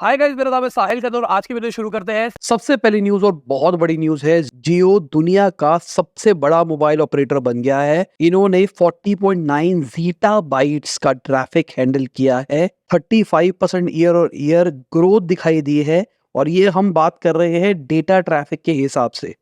Hi guys, मेरा नाम है साहिल खतर और आज की वीडियो शुरू करते हैं। सबसे पहली न्यूज और बहुत बड़ी न्यूज है, जियो दुनिया का सबसे बड़ा मोबाइल ऑपरेटर बन गया है। इन्होंने 40.9 ज़ीटाबाइट्स का ट्रैफिक हैंडल किया है। 35% ईयर और ईयर ग्रोथ दिखाई दी है और ये हम बात कर रहे हैं डेटा ट्रैफिक के हिसाब से।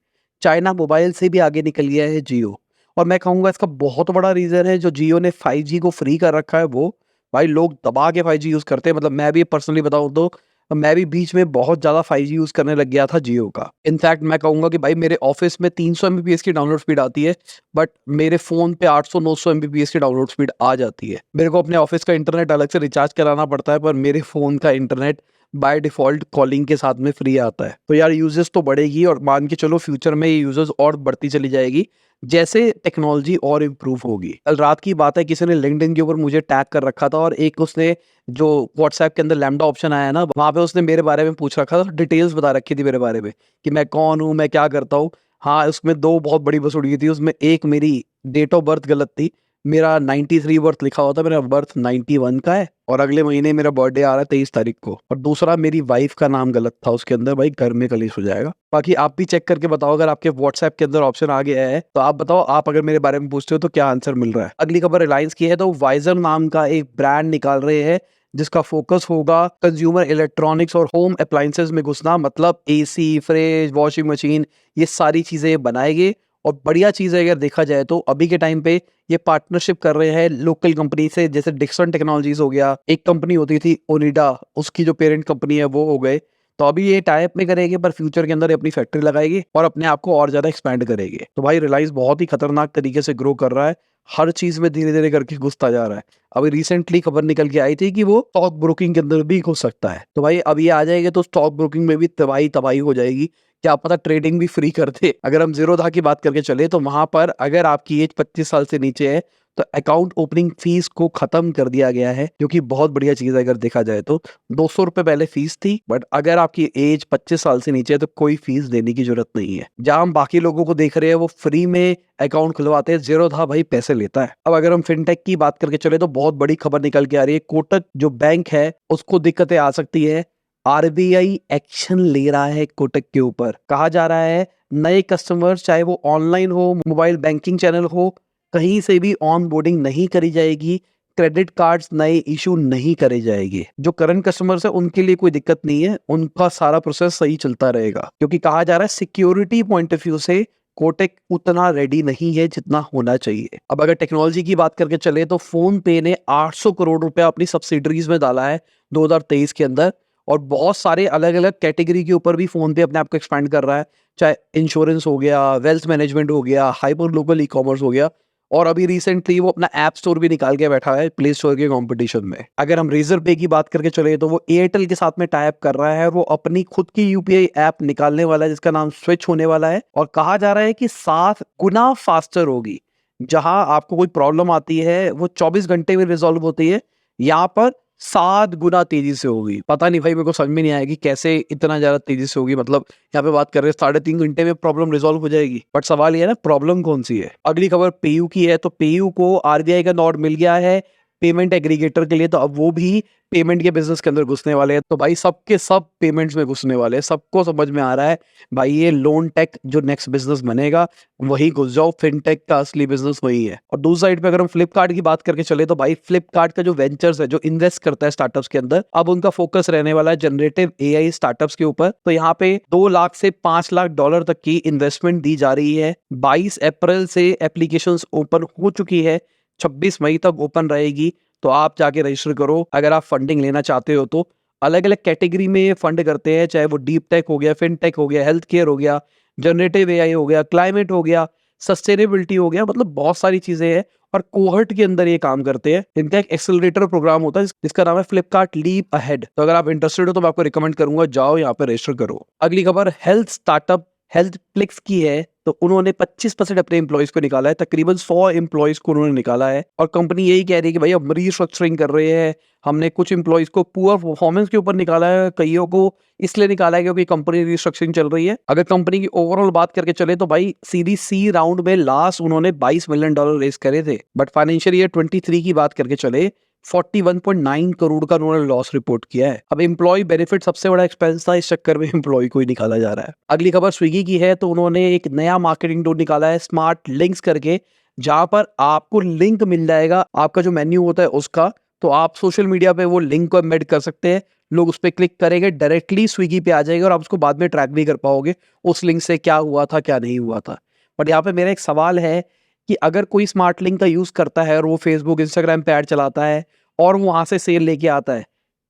चाइना मोबाइल से भी आगे निकल गया है जियो। और मैं कहूंगा इसका बहुत बड़ा रीजन है जो जियो ने 5G को फ्री कर रखा है। वो भाई लोग दबा के 5G यूज करते हैं। मतलब मैं भी पर्सनली बताऊं तो मैं भी बीच में बहुत ज्यादा 5G यूज करने लग गया था जियो का। इनफैक्ट मैं कहूंगा कि भाई मेरे ऑफिस में 300 MBPS की डाउनलोड स्पीड आती है, बट मेरे फोन पे 800-900 MBPS की डाउनलोड स्पीड आ जाती है। मेरे को अपने ऑफिस का इंटरनेट अलग से रिचार्ज कराना पड़ता है, पर मेरे फोन का इंटरनेट बाय डिफॉल्ट कॉलिंग के साथ में फ्री आता है। तो यार यूजेस तो बढ़ेगी और मान के चलो फ्यूचर में ये यूजेस और बढ़ती चली जाएगी जैसे टेक्नोलॉजी और इम्प्रूव होगी। कल रात की बात है, किसी ने लिंक्डइन के ऊपर मुझे टैग कर रखा था और एक उसने जो व्हाट्सएप के अंदर लैम्डा ऑप्शन आया ना, वहां पे उसने मेरे बारे में पूछ रखा था, डिटेल्स बता रखी थी मेरे बारे में कि मैं कौन हूँ, मैं क्या करता हूँ। हाँ, उसमें दो बहुत बड़ी बसुड़ी थी। उसमें एक मेरी डेट ऑफ बर्थ गलत थी। मेरा 93 बर्थ लिखा होता, मेरा बर्थ 91 का है और अगले महीने मेरा बर्थडे आ रहा है 23 तारीख को। और दूसरा मेरी वाइफ का नाम गलत था उसके अंदर। भाई घर में कलेश हो जाएगा। बाकी आप भी चेक करके बताओ, अगर आपके व्हाट्सएप के अंदर ऑप्शन आ गया है तो आप बताओ, आप अगर मेरे बारे में पूछते हो तो क्या आंसर मिल रहा है। अगली खबर रिलायंस की है, तो वाइजर नाम का एक ब्रांड निकाल रहे हैं जिसका फोकस होगा कंज्यूमर इलेक्ट्रॉनिक्स और होम अप्लायंसेस में घुसना। मतलब एसी, फ्रिज, वॉशिंग मशीन, ये सारी चीजें बनाएंगे। और बढ़िया चीज है, अगर देखा जाए तो अभी के टाइम पे ये पार्टनरशिप कर रहे हैं लोकल कंपनी से, जैसे डिक्सन टेक्नोलॉजीज हो गया। एक कंपनी होती थी ओनिडा, उसकी जो पेरेंट कंपनी है वो हो गए। तो अभी ये टाइप में करेंगे, पर फ्यूचर के अंदर ये अपनी फैक्ट्री लगाएगी और अपने आप को और ज्यादा एक्सपैंड करेंगे। तो भाई रिलायंस बहुत ही खतरनाक तरीके से ग्रो कर रहा है, हर चीज में धीरे धीरे करके घुसता जा रहा है। अभी रिसेंटली खबर निकल के आई थी कि वो स्टॉक ब्रोकिंग के अंदर भी घुस सकता है। तो भाई अब ये आ जाएगा तो स्टॉक ब्रोकिंग में भी तबाही तबाही हो जाएगी। क्या पता ट्रेडिंग भी फ्री कर दे। अगर हम जीरोधा की बात करके चले तो वहां पर अगर आपकी एज 25 साल से नीचे है तो अकाउंट ओपनिंग फीस को खत्म कर दिया गया है, जो कि बहुत बढ़िया चीज है। अगर देखा जाए तो 200 रुपए पहले फीस थी, बट अगर आपकी एज 25 साल से नीचे है तो कोई फीस देने की जरूरत नहीं है। जहां हम बाकी लोगों को देख रहे हैं वो फ्री में अकाउंट खुलवाते हैं, जीरोधा भाई पैसे लेता है। अब अगर हम फिनटेक की बात करके चले तो बहुत बड़ी खबर निकल के आ रही है, कोटक जो बैंक है उसको दिक्कतें आ सकती है। आरबीआई एक्शन ले रहा है कोटक के ऊपर। कहा जा रहा है नए कस्टमर चाहे वो ऑनलाइन हो, मोबाइल बैंकिंग चैनल हो, कहीं से भी ऑन बोर्डिंग नहीं करी जाएगी। क्रेडिट कार्ड्स नए इशू नहीं करे जाएंगे। जो करंट कस्टमर्स है उनके लिए कोई दिक्कत नहीं है, उनका सारा प्रोसेस सही चलता रहेगा। क्योंकि कहा जा रहा है सिक्योरिटी पॉइंट ऑफ व्यू से कोटक उतना रेडी नहीं है जितना होना चाहिए। अब अगर टेक्नोलॉजी की बात करके चले तो फोन पे ने 800 करोड़ रुपया अपनी सब्सिडरीज में डाला है 2023 के अंदर। और बहुत सारे अलग अलग कैटेगरी के ऊपर भी फोन पे अपने आप को एक्सपैंड कर रहा है, चाहे इंश्योरेंस हो गया, वेल्थ मैनेजमेंट हो गया, हाइपर लोकल ई कॉमर्स हो गया। और अभी रिसेंटली वो अपना ऐप स्टोर भी निकाल के बैठा है प्ले स्टोर के कंपटीशन में। अगर हम रेजर पे की बात करके चले तो वो एयरटेल के साथ में टाई अप कर रहा है। वो अपनी खुद की यूपीआई ऐप निकालने वाला है जिसका नाम स्विच होने वाला है। और कहा जा रहा है कि 7 गुना फास्टर होगी। जहां आपको कोई प्रॉब्लम आती है वो 24 घंटे में रिजॉल्व होती है, यहाँ पर 7 गुना तेजी से होगी। पता नहीं भाई, मेरे को समझ में नहीं आएगी कैसे इतना ज्यादा तेजी से होगी। मतलब यहाँ पे बात कर रहे हैं 3.5 घंटे में प्रॉब्लम रिजॉल्व हो जाएगी। बट सवाल ये है ना, प्रॉब्लम कौन सी है। अगली खबर पेयू की है, तो पेयू को आरबीआई का नोड मिल गया है पेमेंट एग्रीगेटर के लिए। तो अब वो भी पेमेंट के बिजनेस के अंदर घुसने वाले हैं। तो भाई सबके सब पेमेंट्स में घुसने वाले हैं। सबको समझ में आ रहा है भाई ये लोन टेक जो नेक्स्ट बिजनेस बनेगा वही घुस जाओ, फिनटेक का असली बिजनेस वही है। और दूसरी साइड पे अगर हम फ्लिपकार्ट की बात करके चले तो भाई फ्लिपकार्ट का जो वेंचर्स है, जो इन्वेस्ट करता है स्टार्टअप्स के अंदर, अब उनका फोकस रहने वाला है जनरेटिव एआई स्टार्टअप्स के ऊपर। तो यहाँ पे 2 लाख से 5 लाख डॉलर तक की इन्वेस्टमेंट दी जा रही है। 22 अप्रैल से एप्लीकेशंस ओपन हो चुकी है, 26 मई तक ओपन रहेगी। तो आप जाके रजिस्टर करो अगर आप फंडिंग लेना चाहते हो। तो अलग अलग कैटेगरी में फंड करते हैं, चाहे वो डीप टेक हो गया, फिनटेक हो गया, हेल्थ केयर हो गया, जनरेटिव एआई हो गया, क्लाइमेट हो गया, सस्टेनेबिलिटी हो गया। मतलब बहुत सारी चीजें हैं और कोहर्ट के अंदर ये काम करते हैं। इनका एक एक्सेलरेटर प्रोग्राम होता है जिसका नाम है फ्लिपकार्ट लीप अहेड। तो अगर आप इंटरेस्टेड हो तो मैं आपको रिकमेंड करूंगा, जाओ यहाँ पे रजिस्टर करो। अगली खबर हेल्थ स्टार्टअप हेल्थ प्लिक्स की है। तो उन्होंने 25% अपने एम्प्लॉयज को निकाला है, तकरीबन 100 एम्प्लॉयज को उन्होंने निकाला है। और कंपनी यही कह रही है कि भाई अब रीस्ट्रक्चरिंग कर रहे हैं। हमने कुछ एम्प्लॉयज को पुअर परफॉर्मेंस के ऊपर निकाला है, कईयों को इसलिए निकाला है क्योंकि कंपनी रीस्ट्रक्चरिंग चल रही है। अगर कंपनी की ओवरऑल बात करके चले तो भाई सीरीज सी राउंड में लास्ट उन्होंने $22 मिलियन रेस करे थे। बट फाइनेंशियल ईयर 23 की बात करके चले 41.9 करोड़ का उन्होंने लॉस रिपोर्ट किया है। अब एम्प्लॉय बेनिफिट सबसे बड़ा एक्सपेंस था, इस चक्कर में एम्प्लॉय को ही निकाला जा रहा है। अगली खबर स्विगी की है, तो उन्होंने एक नया मार्केटिंग टूल निकाला है स्मार्ट लिंक्स करके, जहां पर आपको लिंक मिल जाएगा आपका जो मेन्यू होता है उसका, तो आप सोशल मीडिया पे वो लिंक को एम्बेड कर सकते हैं। लोग उस पर क्लिक करेंगे, डायरेक्टली स्विगी पे आ जाएगा और आप उसको बाद में ट्रैक भी कर पाओगे उस लिंक से क्या हुआ था क्या नहीं हुआ था। बट यहाँ पे मेरा एक सवाल है कि अगर कोई स्मार्ट लिंक का यूज करता है और वो फेसबुक इंस्टाग्राम पे ऐड चलाता है और वो वहां से सेल लेके आता है,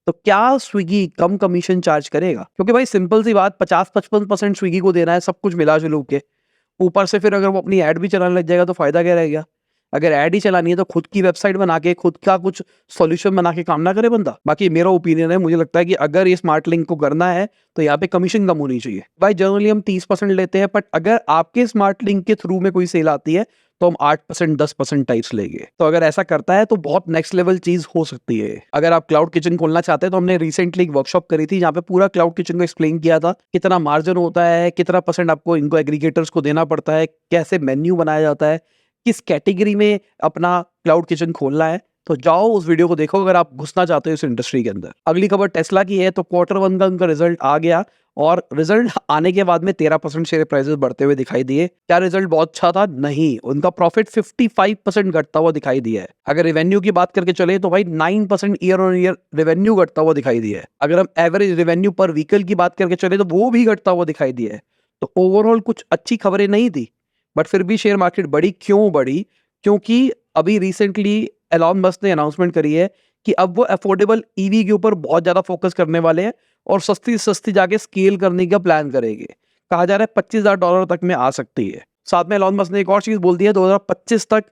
तो क्या स्विगी कम कमीशन चार्ज करेगा? क्योंकि भाई सिंपल सी बात, 50-55% स्विगी को देना है सब कुछ मिला जुलू के, ऊपर से फिर अगर वो अपनी ऐड भी चलाने लग जाएगा तो फायदा क्या रहेगा? अगर ऐड ही चलानी है तो खुद की वेबसाइट बना के, खुद का कुछ सॉल्यूशन बना के काम ना करे बंदा। बाकी मेरा ओपिनियन है, मुझे लगता है कि अगर ये स्मार्ट लिंक को करना है तो यहाँ पे कमीशन कम होनी चाहिए। भाई जनरली हम 30% लेते हैं, बट अगर आपके स्मार्ट लिंक के थ्रू में कोई सेल आती है तो हम 8% 10% टाइप्स लेंगे। तो अगर ऐसा करता है तो बहुत नेक्स्ट लेवल चीज हो सकती है। अगर आप क्लाउड किचन खोलना चाहते हैं तो हमने रिसेंटली एक वर्कशॉप करी थी जहाँ पे पूरा क्लाउड किचन को एक्सप्लेन किया था, कितना मार्जिन होता है, कितना % आपको इनको एग्रीगेटर्स को देना पड़ता है, कैसे मेन्यू बनाया जाता है, किस कैटेगरी में अपना क्लाउड किचन खोलना है। तो जाओ उस वीडियो को देखो अगर आप घुसना चाहते हो इस इंडस्ट्री के अंदर। अगली खबर टेस्ला की है, तो Q1 का उनका रिजल्ट आ गया और रिजल्ट आने के बाद में 13% शेयर प्राइसेस बढ़ते हुए दिखाई दिए। क्या रिजल्ट बहुत अच्छा था? नहीं, उनका प्रॉफिट 55% घटता हुआ दिखाई दिया है। अगर रेवेन्यू की बात करके चले तो भाई 9% ईयर ऑन ईयर रेवेन्यू घटता हुआ दिखाई दिया है। अगर हम एवरेज रेवेन्यू पर व्हीकल की बात करके चले तो वो भी घटता हुआ दिखाई दिया है। तो ओवरऑल कुछ अच्छी खबरें नहीं थी, बट फिर भी शेयर मार्केट बढ़ी। क्यों बढ़ी? क्योंकि अभी रिसेंटली एलॉन मस्क ने अनाउंसमेंट करी है कि अब वो अफोर्डेबल ईवी के ऊपर बहुत ज्यादा फोकस करने वाले हैं और सस्ती सस्ती जाके स्केल करने का प्लान करेंगे। कहा जा रहा है $25,000 तक में आ सकती है। साथ में एलॉन मस्क ने एक और चीज बोल दी है, 2025 तक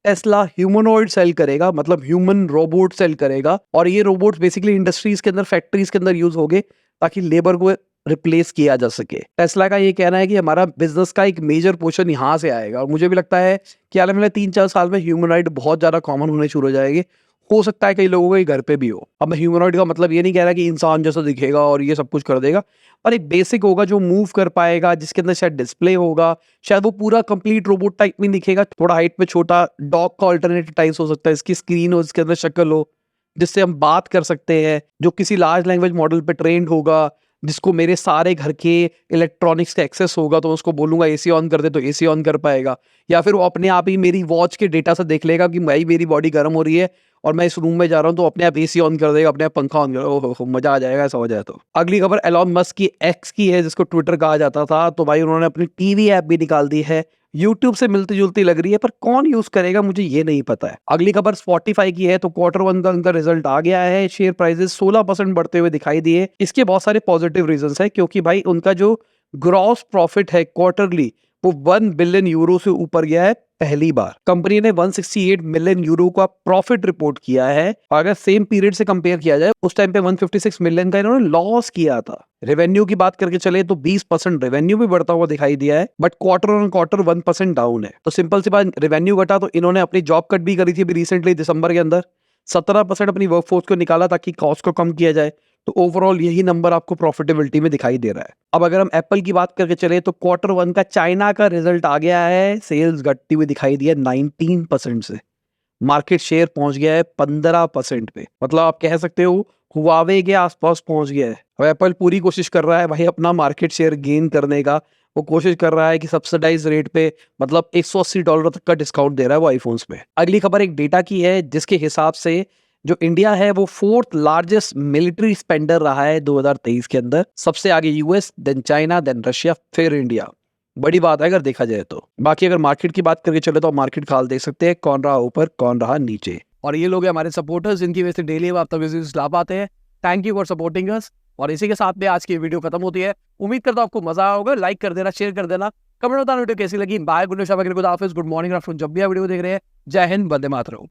टेस्ला ह्यूमनॉइड सेल करेगा, मतलब ह्यूमन रोबोट सेल करेगा, और ये रोबोट बेसिकली इंडस्ट्रीज के अंदर, फैक्ट्रीज के अंदर यूज होंगे ताकि लेबर को रिप्लेस किया जा सके। टेस्ला का ये कहना है कि हमारा बिजनेस का एक मेजर पोर्शन यहाँ से आएगा, और मुझे भी लगता है कि आने वाले 3-4 साल में ह्यूमनॉइड बहुत ज्यादा कॉमन होने शुरू हो जाएंगे। हो सकता है कई लोगों के घर पे भी हो। अब मैं ह्यूमनॉइड का मतलब ये नहीं कह रहा कि इंसान जैसा दिखेगा और ये सब कुछ कर देगा, पर एक बेसिक होगा जो मूव कर पाएगा, जिसके अंदर शायद डिस्प्ले होगा, शायद वो पूरा कंप्लीट रोबोट टाइप में दिखेगा, थोड़ा हाइट में छोटा, डॉग का ऑल्टरनेटिव टाइप हो सकता है, इसकी स्क्रीन हो, इसके अंदर शक्ल हो, जिससे हम बात कर सकते हैं, जो किसी लार्ज लैंग्वेज मॉडल पे ट्रेंड होगा, जिसको मेरे सारे घर के इलेक्ट्रॉनिक्स का एक्सेस होगा, तो उसको बोलूंगा एसी ऑन कर दे तो एसी ऑन कर पाएगा, या फिर वो अपने आप ही मेरी वॉच के डेटा से देख लेगा कि भाई मेरी बॉडी गर्म हो रही है और मैं इस रूम में जा रहा हूं, तो अपने आप एसी ऑन कर देगा, अपने आप पंखा ऑन कर, ओहो मजा आ जाएगा ऐसा हो जाए तो। अगली खबर एलॉन मस्क की एक्स की है, जिसको ट्विटर कहा जाता था। तो भाई उन्होंने अपनी टीवी ऐप भी निकाल दी है, यूट्यूब से मिलती जुलती लग रही है, पर कौन यूज करेगा मुझे ये नहीं पता है। अगली खबर स्पॉटिफाई की है, तो Q1 का उनका रिजल्ट आ गया है, शेयर प्राइसेस 16% बढ़ते हुए दिखाई दिए। इसके बहुत सारे पॉजिटिव रीजंस है, क्योंकि भाई उनका जो ग्रॉस प्रॉफिट है क्वार्टरली वो 1 बिलियन यूरो से ऊपर गया है पहली बार। कंपनी ने 168 मिलियन यूरो का प्रॉफिट रिपोर्ट किया है, और अगर सेम पीरियड से कंपेयर किया जाए उस टाइम पे 156 मिलियन का इन्होंने लॉस किया था। रेवेन्यू की बात करके चले तो 20% रेवेन्यू भी बढ़ता हुआ दिखाई दिया है, बट क्वार्टर 1% डाउन है। तो सिंपल सी बात, रेवेन्यू घटा तो इन्होंने अपनी जॉब कट भी करी थी अभी रिसेंटली दिसंबर के अंदर, 17% अपनी वर्कफोर्स को निकाला ताकि कॉस्ट को कम किया जाए। तो ओवरऑल यही नंबर आपको प्रॉफिटेबिलिटी में दिखाई दे रहा है। अब अगर हम एप्पल की बात करके चले तो Q1 का चाइना का रिजल्ट आ गया है, सेल्स घटती हुई दिखाई दी है 19% से, मार्केट शेयर पहुंच गया है 15% पे, मतलब आप कह सकते हो हुआवे के आसपास पहुंच गया है। अब एप्पल पूरी कोशिश कर रहा है भाई अपना मार्केट शेयर गेन करने का, वो कोशिश कर रहा है कि सब्सिडाइज रेट पे, मतलब $180 तक का डिस्काउंट दे रहा है वो आईफोन्स में। अगली खबर एक डेटा की है, जिसके हिसाब से जो इंडिया है वो 4th लार्जेस्ट मिलिट्री स्पेंडर रहा है 2023 के अंदर। सबसे आगे US, then China, then Russia, फिर इंडिया। बड़ी बात है अगर देखा जाए तो। बाकी अगर मार्केट की बात करके चले तो मार्केट खाल देख सकते हैं, कौन रहा ऊपर कौन रहा नीचे। और ये लोग हैं हमारे सपोर्टर्स, जिनकी वजह से डेली आप तक ला पाते हैं। Thank you for supporting us. और इसी के साथ में आज की वीडियो खत्म होती है। उम्मीद करता हूं आपको मजा आया होगा। लाइक कर देना, शेयर कर देना, कमेंट बताना वीडियो कैसी लगी। बाय, गुड मॉर्निंग, आफ्टरनून, जब भी आप वीडियो देख रहे हैं। जय हिंद, वंदे मातरम।